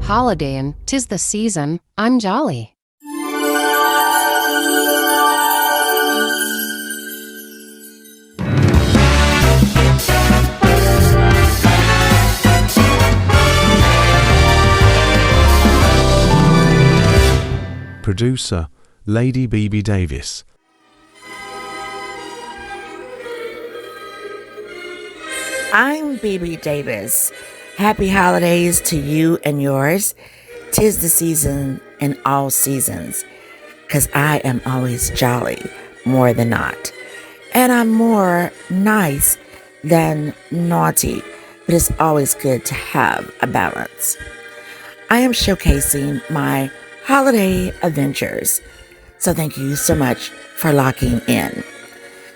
Holidayin', 'tis the season, I'm jolly. Producer, Lady B.B. Davis. I'm B.B. Davis. Happy holidays to you and yours. 'Tis the season in all seasons, 'cause I am always jolly, more than not. And I'm more nice than naughty, but it's always good to have a balance. I am showcasing my holiday adventures, so thank you so much for locking in.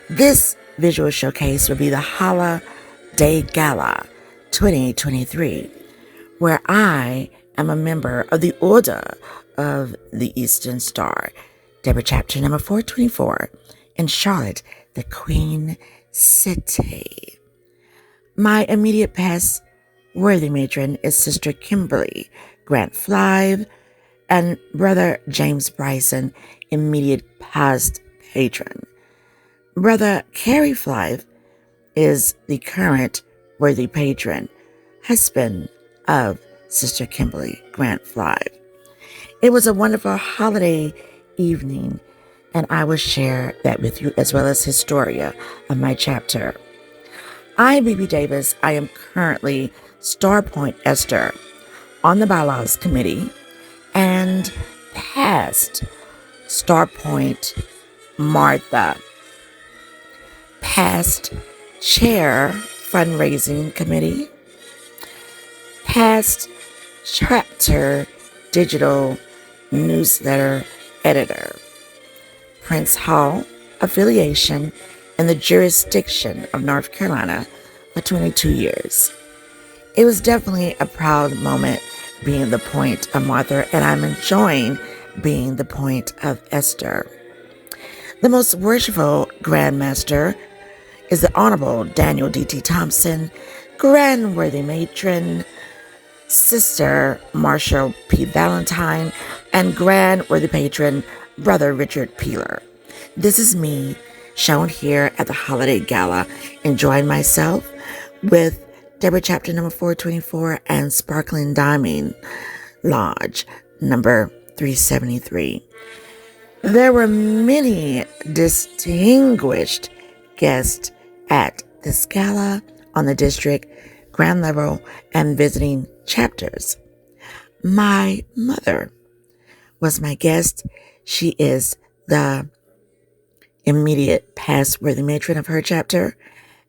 This visual showcase will be the Holiday Gala 2023, where I am a member of the Order of the Eastern Star, Deborah Chapter number 424, in Charlotte, the Queen City. My immediate past worthy matron is Sister Kimberly Grant-Flythe, and Brother James Bryson, immediate past patron. Brother Carrie Flythe is the current worthy patron, husband of Sister Kimberly Grant-Flythe. It was a wonderful holiday evening, and I will share that with you, as well as Historia of my chapter. I, B.B. Davis, I am currently Star Point Esther on the Bylaws Committee, and past Star Point Martha, past Chair Fundraising Committee, past Chapter Digital Newsletter Editor, Prince Hall Affiliation in the jurisdiction of North Carolina for 22 years. It was definitely a proud moment being the point of Martha, and I'm enjoying being the point of Esther. The most worshipful Grand Master is the Honorable Daniel D.T. Thompson, Grand Worthy Matron, Sister Marshall P. Valentine, and Grand Worthy Patron, Brother Richard Peeler. This is me, shown here at the Holiday Gala, enjoying myself with Deborah Chapter number 424 and Sparkling Diamond Lodge number 373. There were many distinguished guests at this gala on the district, grand level, and visiting chapters. My mother was my guest. She is the immediate past worthy matron of her chapter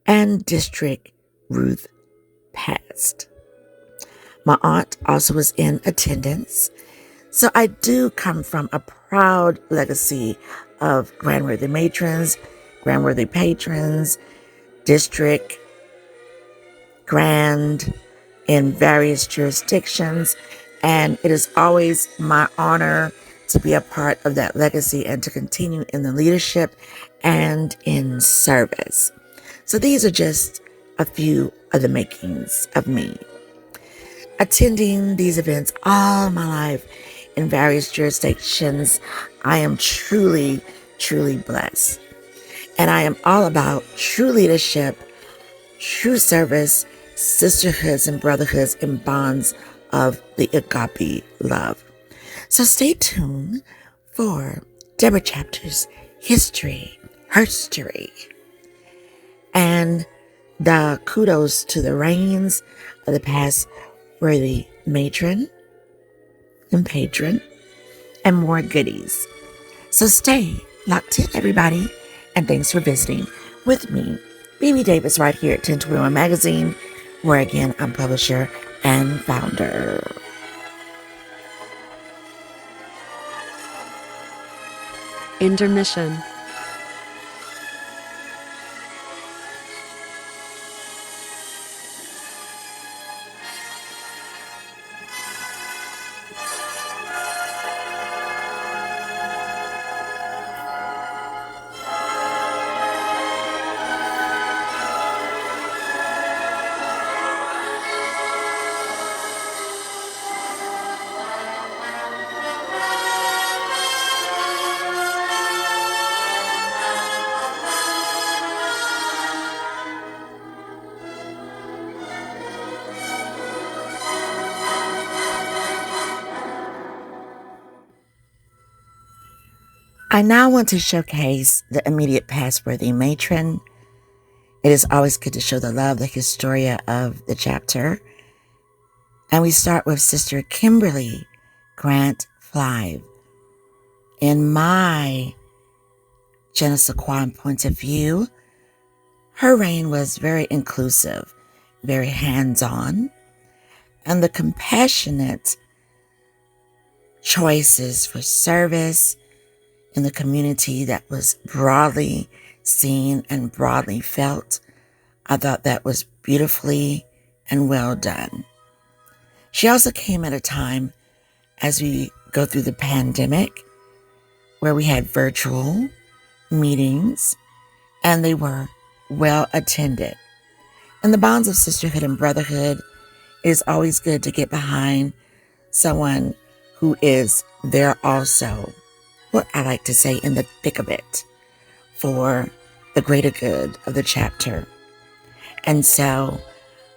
and District Ruth Past. My aunt also was in attendance. So I do come from a proud legacy of Grand Worthy Matrons, Grand Worthy Patrons, District, Grand in various jurisdictions. And it is always my honor to be a part of that legacy and to continue in the leadership and in service. So these are just a few of the makings of me. Attending these events all my life in various jurisdictions, I am truly, truly blessed. And I am all about true leadership, true service, sisterhoods and brotherhoods and bonds of the agape love. So stay tuned for Deborah Chapter's History, HERSTORY, and the kudos to the reigns of the past worthy matron and patron, and more goodies. So stay locked in, everybody, and thanks for visiting with me, B.B. Davis, right here at 1021 Magazine, where again I'm publisher and founder. Intermission. I now want to showcase the immediate past-worthy matron. It is always good to show the love, the historia of the chapter. And we start with Sister Kimberly Grant-Flythe. In my Genesequan point of view, her reign was very inclusive, very hands-on, and the compassionate choices for service in the community that was broadly seen and broadly felt. I thought that was beautifully and well done. She also came at a time as we go through the pandemic where we had virtual meetings and they were well attended. In the bonds of sisterhood and brotherhood, it is always good to get behind someone who is there also, what I like to say, in the thick of it for the greater good of the chapter. And so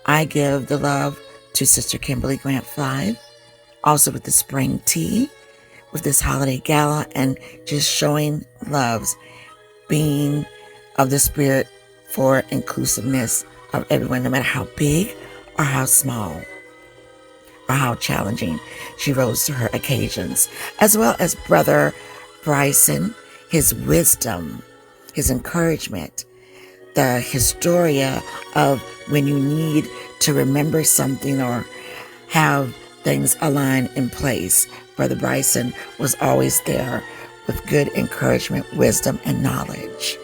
I give the love to Sister Kimberly Grant-Flythe, also with the spring tea, with this holiday gala, and just showing loves, being of the spirit for inclusiveness of everyone, no matter how big or how small or how challenging she rose to her occasions, as well as Brother Bryson, his wisdom, his encouragement, the historia of when you need to remember something or have things align in place. Brother Bryson was always there with good encouragement, wisdom, and knowledge.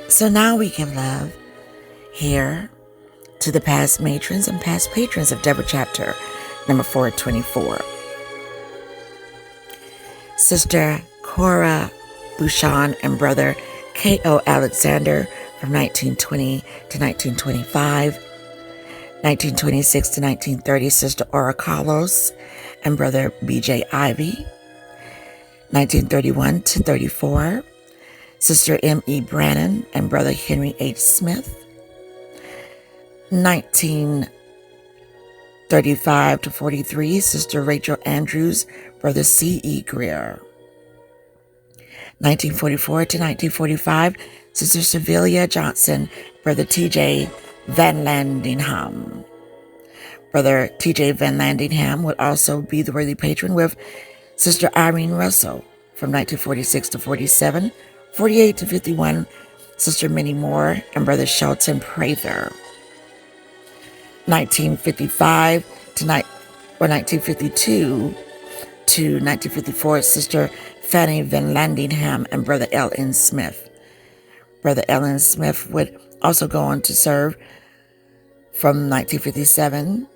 So now we give love here to the past matrons and past patrons of Deborah Chapter number 424. Sister Cora Bouchon and Brother K.O. Alexander from 1920 to 1925. 1926 to 1930, Sister Ora Carlos and Brother B.J. Ivy. 1931 to 34, Sister M.E. Brannon and Brother Henry H. Smith. 1935 to 43, Sister Rachel Andrews, Brother C.E. Greer. 1944 to 1945, Sister Sevilla Johnson, Brother T.J. Van Landingham. Brother T.J. Van Landingham would also be the worthy patron with Sister Irene Russell from 1946 to 47, 48 to 51, Sister Minnie Moore and Brother Shelton Prather. 1955 to 1952 to 1954, Sister Fanny Van Landingham and Brother L.N. Smith. Brother L.N. Smith would also go on to serve from 1957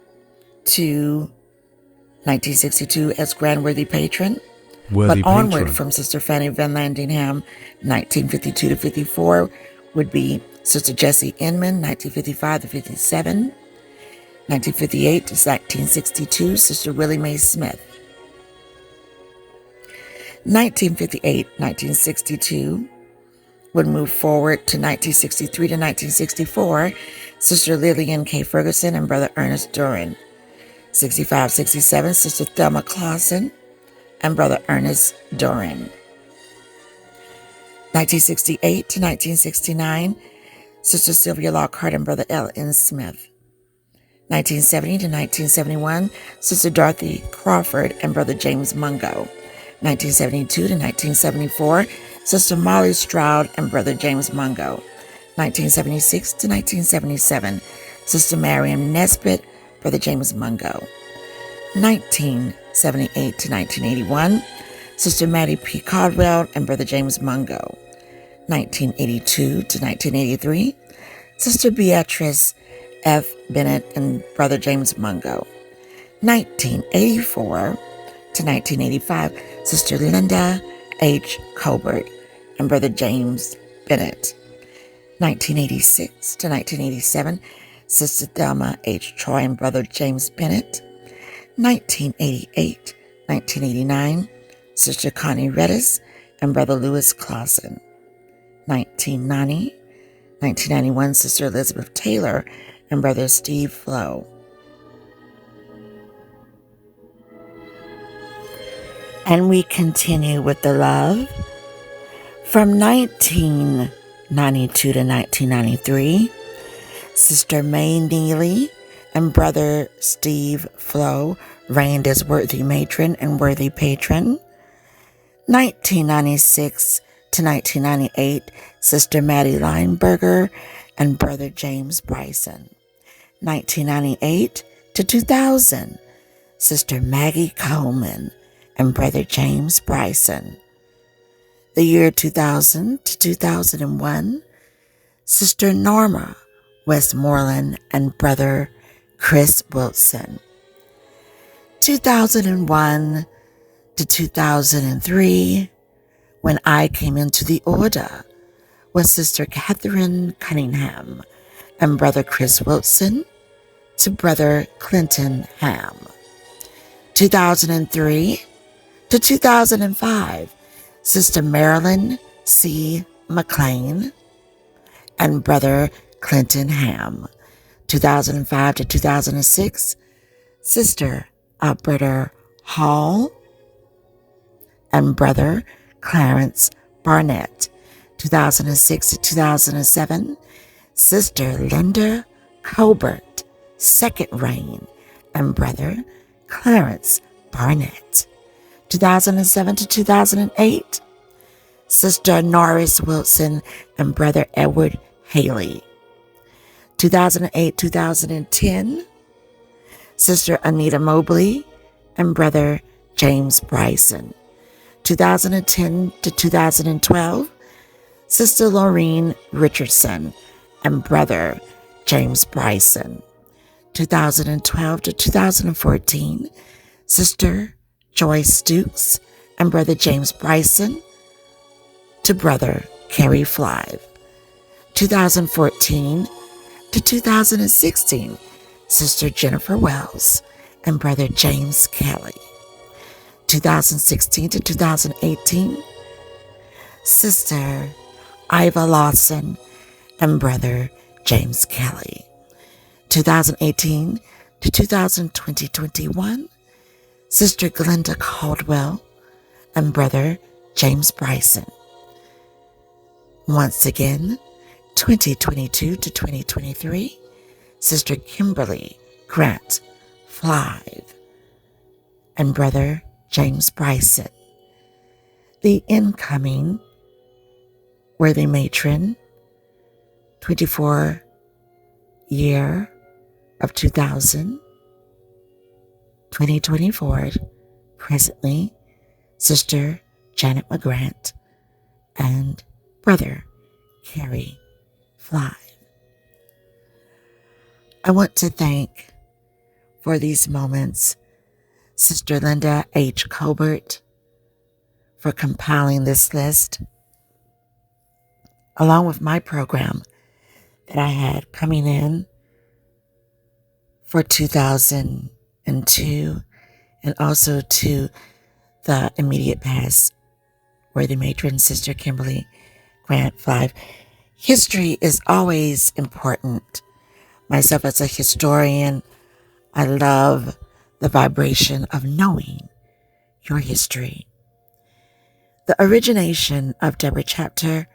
to 1962 as Grand Worthy Patron. Worthy But onward patron. from Sister Fanny Van Landingham, 1952 to 54, would be Sister Jessie Inman, 1955 to 57. 1958 to 1962, Sister Willie Mae Smith. 1958-1962 would move forward to 1963 to 1964, Sister Lillian K. Ferguson and Brother Ernest Duran. 65-67, Sister Thelma Clausen and Brother Ernest Duran. 1968 to 1969, Sister Sylvia Lockhart and Brother L.N. Smith. 1970 to 1971, Sister Dorothy Crawford and Brother James Mungo. 1972 to 1974, Sister Molly Stroud and Brother James Mungo. 1976 to 1977, Sister Mariam Nesbitt, Brother James Mungo. 1978 to 1981, Sister Maddie P. Caldwell and Brother James Mungo. 1982 to 1983, Sister Beatrice F. Bennett and Brother James Mungo. 1984 to 1985, Sister Linda H. Colbert and Brother James Bennett. 1986 to 1987, Sister Thelma H. Troy and Brother James Bennett. 1988-1989, Sister Connie Redis and Brother Louis Clausen. 1990-1991, Sister Elizabeth Taylor and Brother Steve Flo. And we continue with the love From 1992 to 1993, Sister May Neely and Brother Steve Flo reigned as worthy matron and worthy patron. 1996 to 1998, Sister Maddie Lineberger and Brother James Bryson. 1998 to 2000, Sister Maggie Coleman and Brother James Bryson. The year 2000 to 2001, Sister Norma Westmoreland and Brother Chris Wilson. 2001 to 2003, when I came into the order, was Sister Catherine Cunningham and Brother Chris Wilson to Brother Clinton Ham. 2003 to 2005, Sister Marilyn C. McLean and Brother Clinton Ham. 2005 to 2006, Sister Alberta Hall and Brother Clarence Barnett. 2006 to 2007, Sister Linda Colbert, second reign, and Brother Clarence Barnett. 2007 to 2008, Sister Norris Wilson and Brother Edward Haley. 2008-2010, Sister Anita Mobley and Brother James Bryson. 2010 to 2012, Sister Laureen Richardson and Brother James Bryson. 2012 to 2014, Sister Joyce Dukes and Brother James Bryson to Brother Grant-Flythe. 2014 to 2016, Sister Jennifer Wells and Brother James Kelly. 2016 to 2018, Sister Iva Lawson and Brother James Kelly. 2018 to 2021, Sister Glenda Caldwell and Brother James Bryson. Once again, 2022 to 2023, Sister Kimberly Grant-Flythe and Brother James Bryson. The incoming worthy matron, 24 year of 2024, presently, Sister Janet McGrant and Brother Grant-Flythe. I want to thank for these moments Sister Linda H. Colbert for compiling this list, along with my program that I had coming in for 2002, and also to the immediate past, worthy matron, Sister Kimberly Grant-Flythe. History is always important. Myself as a historian, I love the vibration of knowing your history. The origination of Deborah Chapter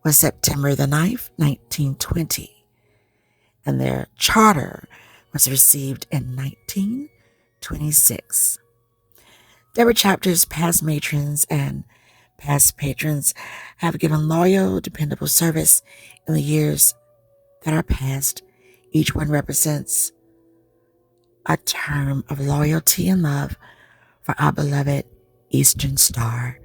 was September the 9th, 1920, and their charter was received in 1926. Deborah Chapter's past matrons and past patrons have given loyal, dependable service in the years that are past. Each one represents a term of loyalty and love for our beloved Eastern Star.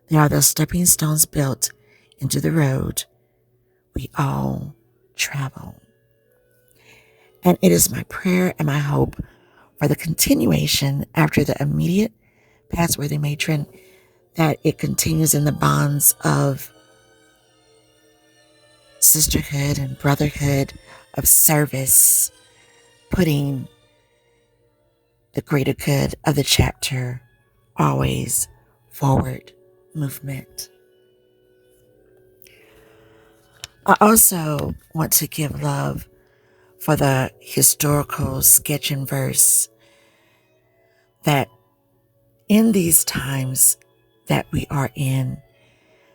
They are the stepping stones built into the road we all travel. And it is my prayer and my hope for the continuation after the immediate past worthy matron that it continues in the bonds of sisterhood and brotherhood of service, putting the greater good of the chapter always forward movement. I also want to give love for the historical sketch and verse that in these times that we are in,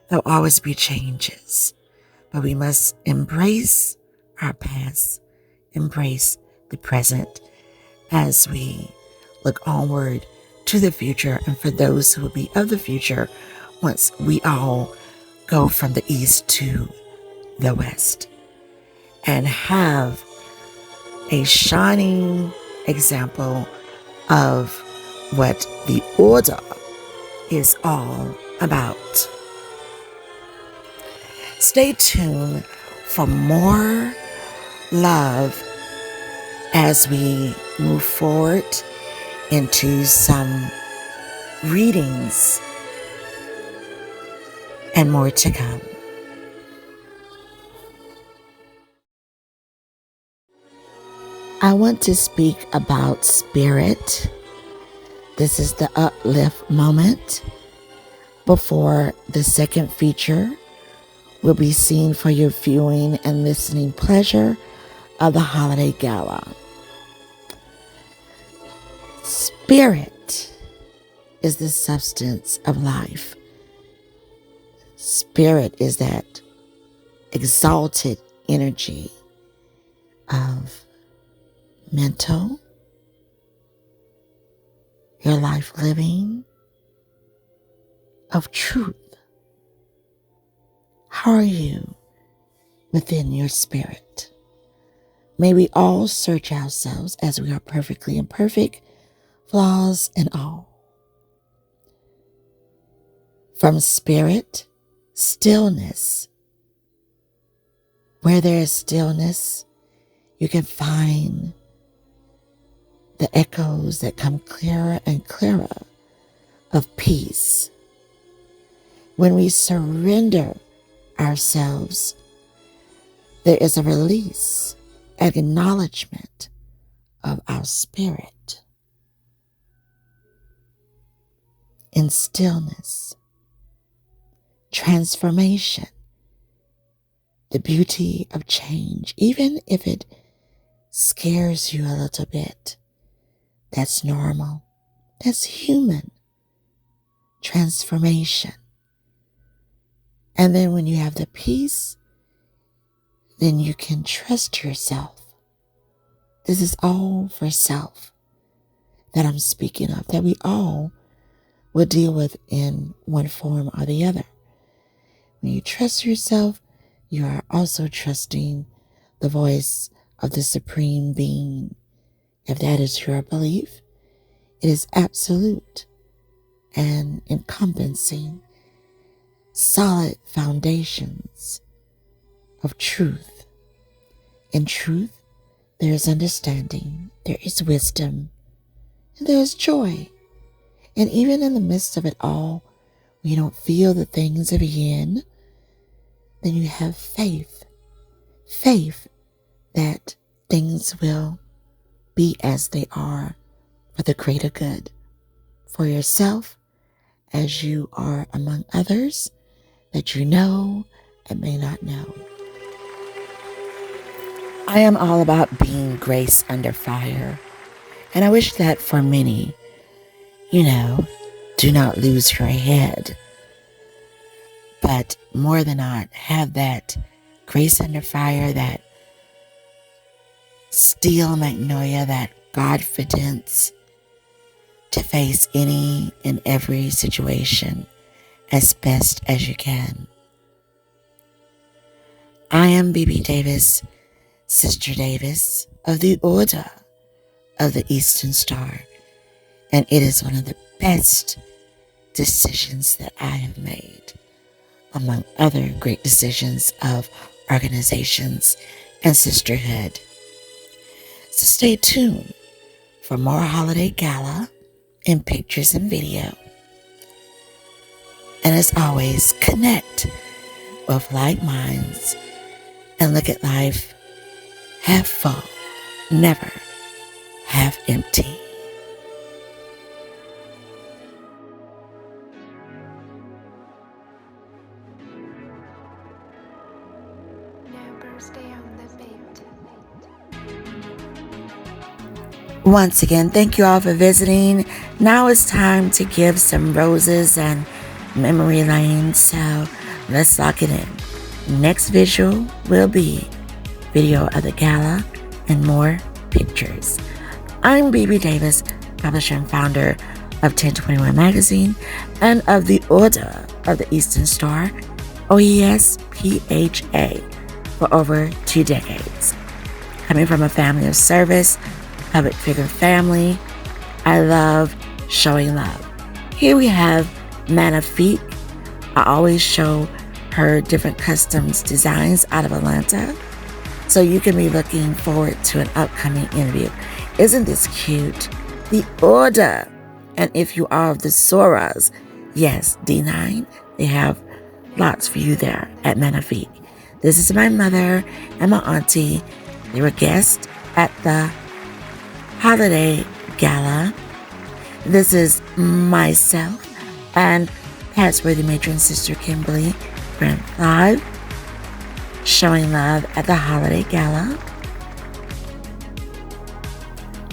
There'll always be changes, but we must embrace our past, embrace the present as we look onward to the future, and for those who will be of the future once we all go from the east to the west and have a shining example of what the order is all about. Stay tuned for more love as we move forward into some readings and more to come. I want to speak about spirit. This is the uplift moment before the second feature will be seen for your viewing and listening pleasure of the holiday gala. Spirit is the substance of life. Spirit is that exalted energy of mental, your life living, of truth. How are you within your spirit? May we all search ourselves as we are perfectly imperfect, flaws and all. From spirit, stillness. Where there is stillness, you can find the echoes that come clearer and clearer of peace. When we surrender ourselves, there is a release, an acknowledgement of our spirit. In stillness, transformation, the beauty of change, even if it scares you a little bit. That's normal. That's human. Transformation. And then when you have the peace, then you can trust yourself. This is all for self that I'm speaking of, that we all will deal with in one form or the other. When you trust yourself, you are also trusting the voice of the Supreme Being. If that is your belief, it is absolute and encompassing solid foundations of truth. In truth, there is understanding, there is wisdom, and there is joy. And even in the midst of it all, when you don't feel the things of yin, then you have faith. Faith that things will be as they are for the greater good, for yourself as you are among others that you know and may not know. I am all about being grace under fire, and I wish that for many, do not lose your head, but more than not, have that grace under fire, that steel magnolia, that confidence to face any and every situation as best as you can. I am BB Davis, Sister Davis of the Order of the Eastern Star, and it is one of the best decisions that I have made, among other great decisions of organizations and sisterhood. So stay tuned for more holiday gala in pictures and video. And as always, connect with like minds and look at life half full, never half empty. Once again, thank you all for visiting. Now it's time to give some roses and memory lane. So Let's lock it in. Next visual will be video of the gala and more pictures. I'm BB Davis, publisher and founder of 1021 Magazine and of the Order of the Eastern Star OES PHA for over 2 decades. Coming from a family of service, public figure family, I love showing love. Here we have Magnifique. I always show her different customs designs out of Atlanta, so you can be looking forward to an upcoming interview. Isn't this cute? The Order. And if you are of the Soras, yes, D9, they have lots for you there at Magnifique. This is my mother and my auntie. They were guests at the holiday gala. This is myself and past worthy matron Sister Kimberly Grant-Flythe showing love at the holiday gala.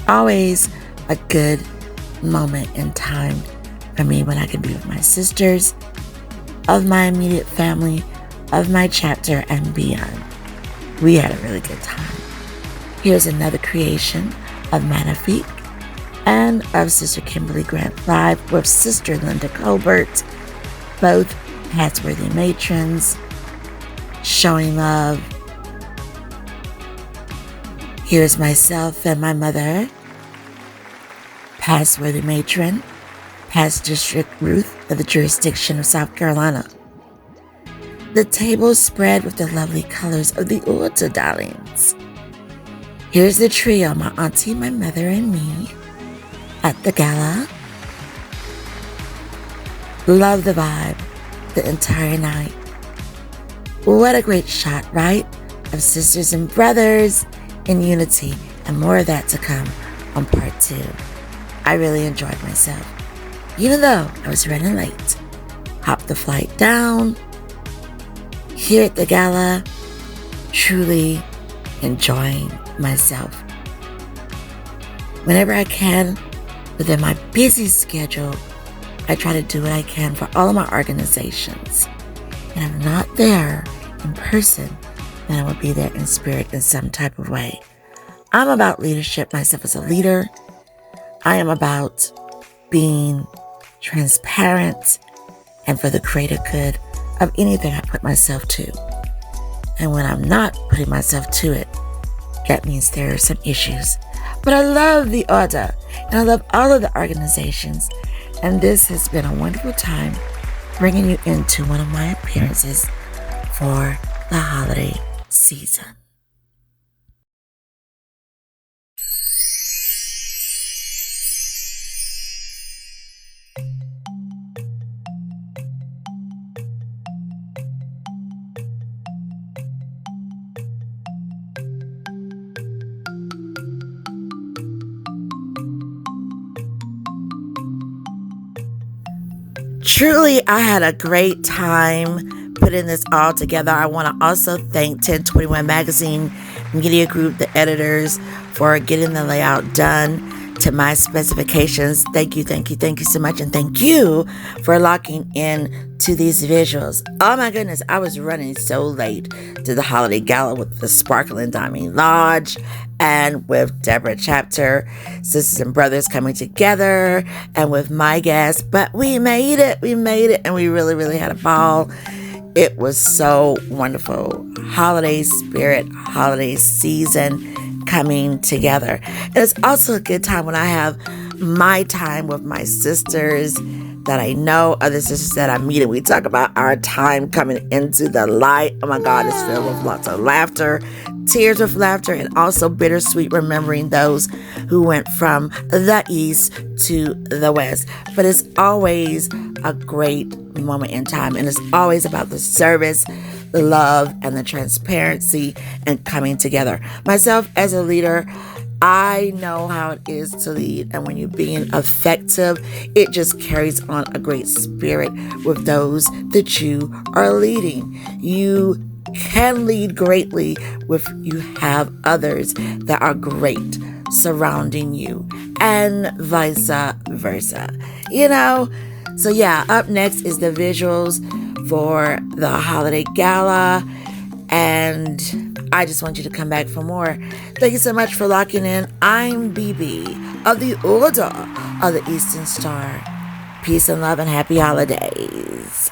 Always a good moment in time for me when I can be with my sisters, of my immediate family, of my chapter and beyond. We had a really good time. Here's another creation of Magnifique and of Sister Kimberly Grant-Flythe with Sister Linda Colbert, both past-worthy matrons, showing love. Here's myself and my mother, past-worthy matron, past District Ruth of the jurisdiction of South Carolina. The table spread with the lovely colors of the Order darlings. Here's the trio, my auntie, my mother, and me at the gala. Love the vibe the entire night. What a great shot, right? Of sisters and brothers in unity, and more of that to come on part 2. I really enjoyed myself, even though I was running late. Hopped the flight down. Here at the gala, truly enjoying myself. Whenever I can, within my busy schedule, I try to do what I can for all of my organizations. And if I'm not there in person, then I will be there in spirit in some type of way. I'm about leadership myself as a leader. I am about being transparent and for the greater good of anything I put myself to. And when I'm not putting myself to it, that means there are some issues. But I love the Order, and I love all of the organizations. And this has been a wonderful time bringing you into one of my appearances for the holiday season. Truly, I had a great time putting this all together. I want to also thank 1021 Magazine Media Group, the editors, for getting the layout done to my specifications. Thank you so much. And thank you for locking in to these visuals. Oh my goodness, I was running so late to the holiday gala with the Sparkling Diamond Lodge and with Deborah Chapter, Sisters and Brothers coming together, and with my guests. But we made it, and we really, really had a ball. It was so wonderful. Holiday spirit, holiday season coming together. And it's also a good time when I have my time with my sisters that I know, other sisters that I meet, and we talk about our time coming into the light. Oh my God, it's filled with lots of laughter, tears of laughter, and also bittersweet remembering those who went from the east to the west. But it's always a great moment in time, and it's always about the service, the love, and the transparency and coming together. Myself as a leader, I know how it is to lead, and when you're being effective, it just carries on a great spirit with those that you are leading. You can lead greatly if you have others that are great surrounding you, and vice versa. So yeah, up next is the visuals for the holiday gala. And I just want you to come back for more. Thank you so much for locking in. I'm BB of the Order of the Eastern Star. Peace and love and happy holidays.